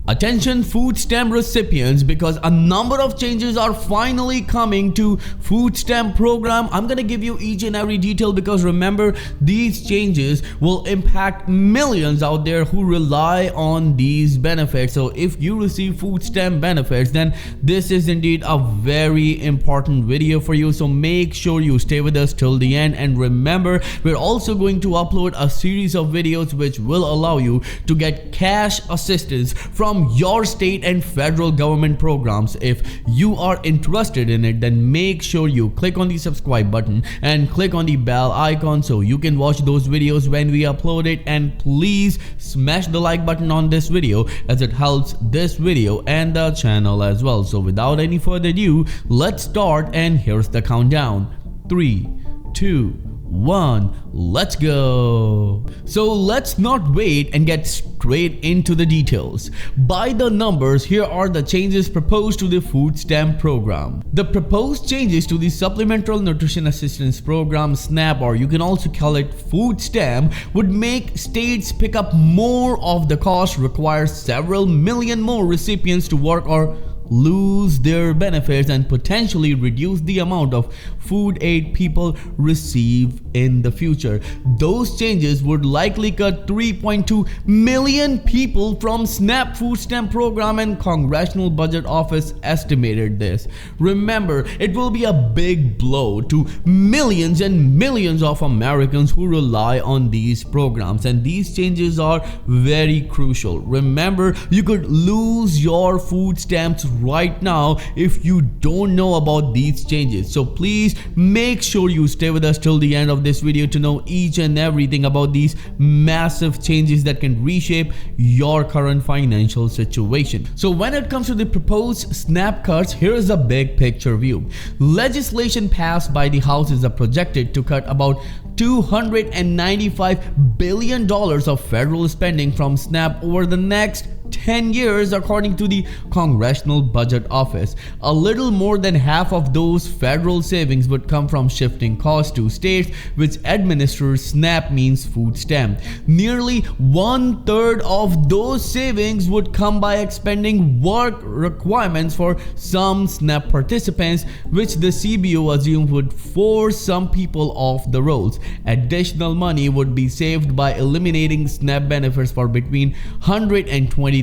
Attention food stamp recipients, because a number of changes are finally coming to food stamp program. I'm gonna give you each and every detail because remember, these changes will impact millions out there who rely on these benefits. So if you receive food stamp benefits, then this is indeed a very important video for you. So make sure you stay with us till the end, and remember, we're also going to upload a series of videos which will allow you to get cash assistance from your state and federal government programs. If you are interested in it, then make sure you click on the subscribe button and click on the bell icon so you can watch those videos when we upload it. And please smash the like button on this video as it helps this video and the channel as well. So without any further ado, let's start, and here's the countdown. 3, 2, 1, let's go. So let's not wait and get straight into the details. By the numbers, here are the changes proposed to the food stamp program. The proposed changes to the Supplemental Nutrition Assistance Program, SNAP, or you can also call it food stamp, would make states pick up more of the cost, require several million more recipients to work or lose their benefits, and potentially reduce the amount of food aid people receive in the future. Those changes would likely cut 3.2 million people from SNAP food stamp program, and Congressional Budget Office estimated this. Remember, it will be a big blow to millions and millions of Americans who rely on these programs, and these changes are very crucial. Remember, you could lose your food stamps right now if you don't know about these changes. So please make sure you stay with us till the end of this video to know each and everything about these massive changes that can reshape your current financial situation. So when it comes to the proposed SNAP cuts, here's a big picture view. Legislation passed by the House is projected to cut about $295 billion of federal spending from SNAP over the next 10 years, according to the Congressional Budget Office. A little more than half of those federal savings would come from shifting costs to states which administer SNAP, means food stamp. Nearly 1/3 of those savings would come by expanding work requirements for some SNAP participants, which the CBO assumed would force some people off the rolls. Additional money would be saved by eliminating SNAP benefits for between 120,000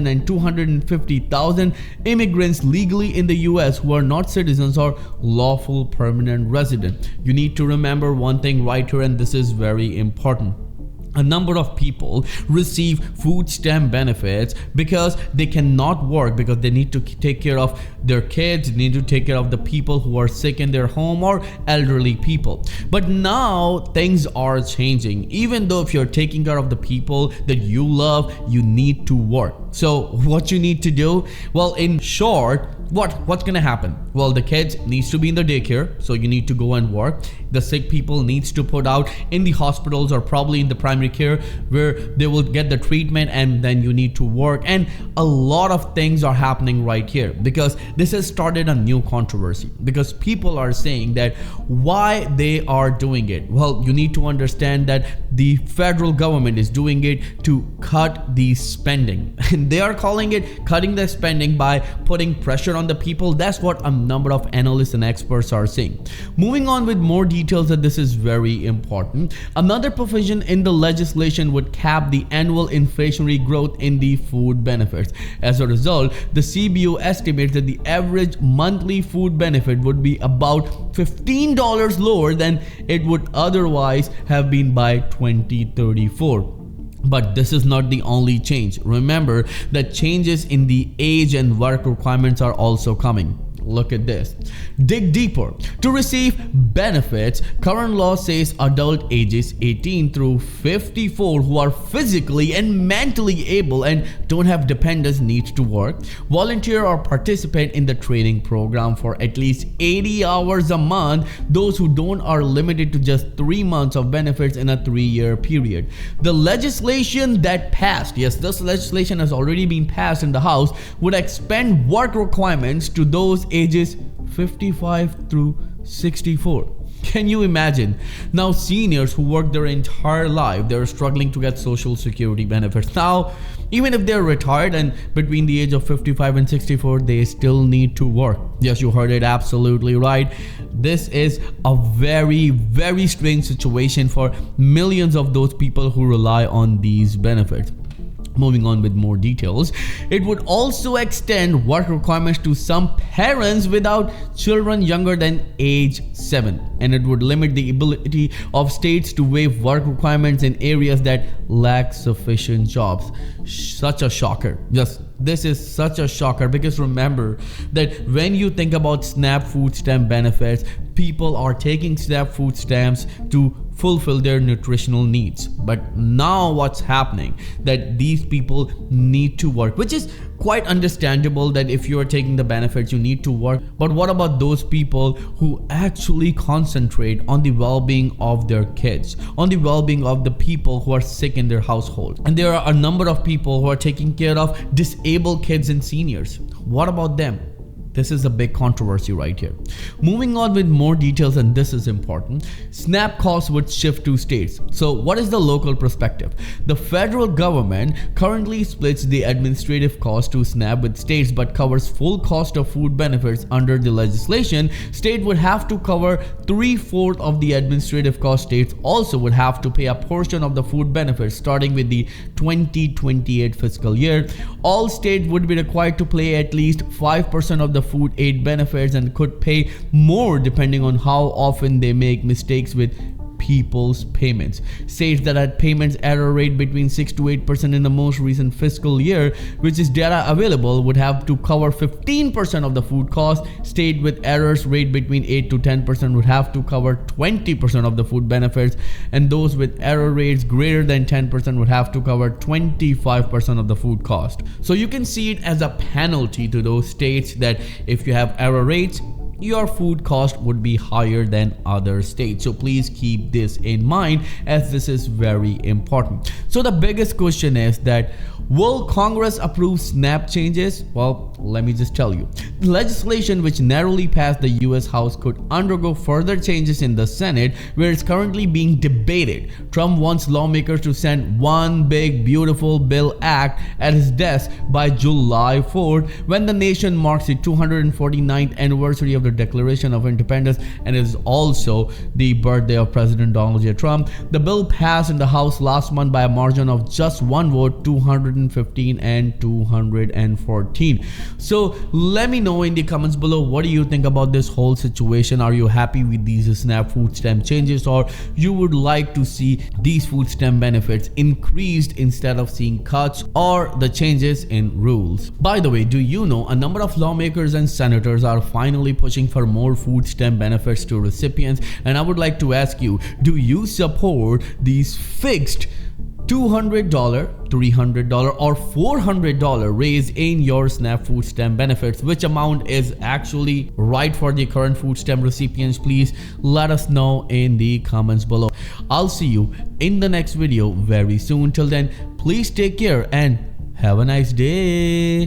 and 250,000 immigrants legally in the US who are not citizens or lawful permanent resident. You need to remember one thing right here, and this is very important. A number of people receive food stamp benefits because they cannot work, because they need to take care of their kids, they need to take care of the people who are sick in their home or elderly people. But now things are changing. Even though if you're taking care of the people that you love, you need to work. So what you need to do? Well, in short, what's gonna happen? Well, the kids needs to be in the daycare, so you need to go and work. The sick people needs to put out in the hospitals or probably in the primary care where they will get the treatment, and then you need to work. And a lot of things are happening right here because this has started a new controversy, because people are saying that why they are doing it. Well, you need to understand that the federal government is doing it to cut the spending, and they are calling it cutting the spending by putting pressure on the people. That's what a number of analysts and experts are saying. Moving on with more details, that this is very important. Another provision in the legislation would cap the annual inflationary growth in the food benefits. As a result, the CBO estimates that the average monthly food benefit would be about $15 lower than it would otherwise have been by 2034. But this is not the only change. Remember that changes in the age and work requirements are also coming. Look at this. Dig deeper. To receive benefits, current law says adult ages 18 through 54 who are physically and mentally able and don't have dependents need to work, volunteer or participate in the training program for at least 80 hours a month. Those who don't are limited to just 3 months of benefits in a 3-year period. The legislation that passed, yes, this legislation has already been passed in the House, would expand work requirements to those ages 55 through 64. Can you imagine? Now seniors who work their entire life, they're struggling to get social security benefits. Now Even if they're retired and between the age of 55 and 64, they still need to work. Yes, you heard it absolutely right. This is a very strange situation for millions of those people who rely on these benefits. Moving on with more details, it would also extend work requirements to some parents without children younger than age 7, and it would limit the ability of states to waive work requirements in areas that lack sufficient jobs. Such a shocker. Yes, this is such a shocker, because remember that when you think about SNAP food stamp benefits, people are taking SNAP food stamps to fulfill their nutritional needs. But now what's happening, that these people need to work, which is quite understandable, that if you are taking the benefits you need to work. But what about those people who actually concentrate on the well-being of their kids, on the well-being of the people who are sick in their household? And there are a number of people who are taking care of disabled kids and seniors. What about them? This is a big controversy right here. Moving on with more details, and this is important, SNAP costs would shift to states. So what is the local perspective? The federal government currently splits the administrative cost to SNAP with states, but covers full cost of food benefits. Under the legislation, state would have to cover 3/4 of the administrative cost. States also would have to pay a portion of the food benefits starting with the 2028 fiscal year. All states would be required to pay at least 5% of the food aid benefits, and could pay more depending on how often they make mistakes with people's payments. States that had payments error rate between 6 to 8% in the most recent fiscal year, which is data available, would have to cover 15% of the food cost. State with errors rate between 8 to 10% would have to cover 20% of the food benefits, and those with error rates greater than 10% would have to cover 25% of the food cost. So you can see it as a penalty to those states that if you have error rates, your food cost would be higher than other states. So please keep this in mind, as this is very important. So the biggest question is that, will Congress approve SNAP changes? Well, let me just tell you. Legislation which narrowly passed the US House could undergo further changes in the Senate, where it's currently being debated. Trump wants lawmakers to send one big beautiful bill act at his desk by July 4th, when the nation marks the 249th anniversary of the Declaration of Independence, and is also the birthday of President Donald J. Trump. The bill passed in the House last month by a margin of just one vote, 215 and 214. So let me know in the comments below, what do you think about this whole situation? Are you happy with these SNAP food stamp changes, or you would like to see these food stamp benefits increased instead of seeing cuts or the changes in rules? By the way, do you know a number of lawmakers and senators are finally pushing for more food stamp benefits to recipients? And I would like to ask you, do you support these fixed $200, $300 or $400 raise in your SNAP food stamp benefits? Which amount is actually right for the current food stamp recipients? Please let us know in the comments below. I'll see you in the next video very soon. Till then, please take care and have a nice day.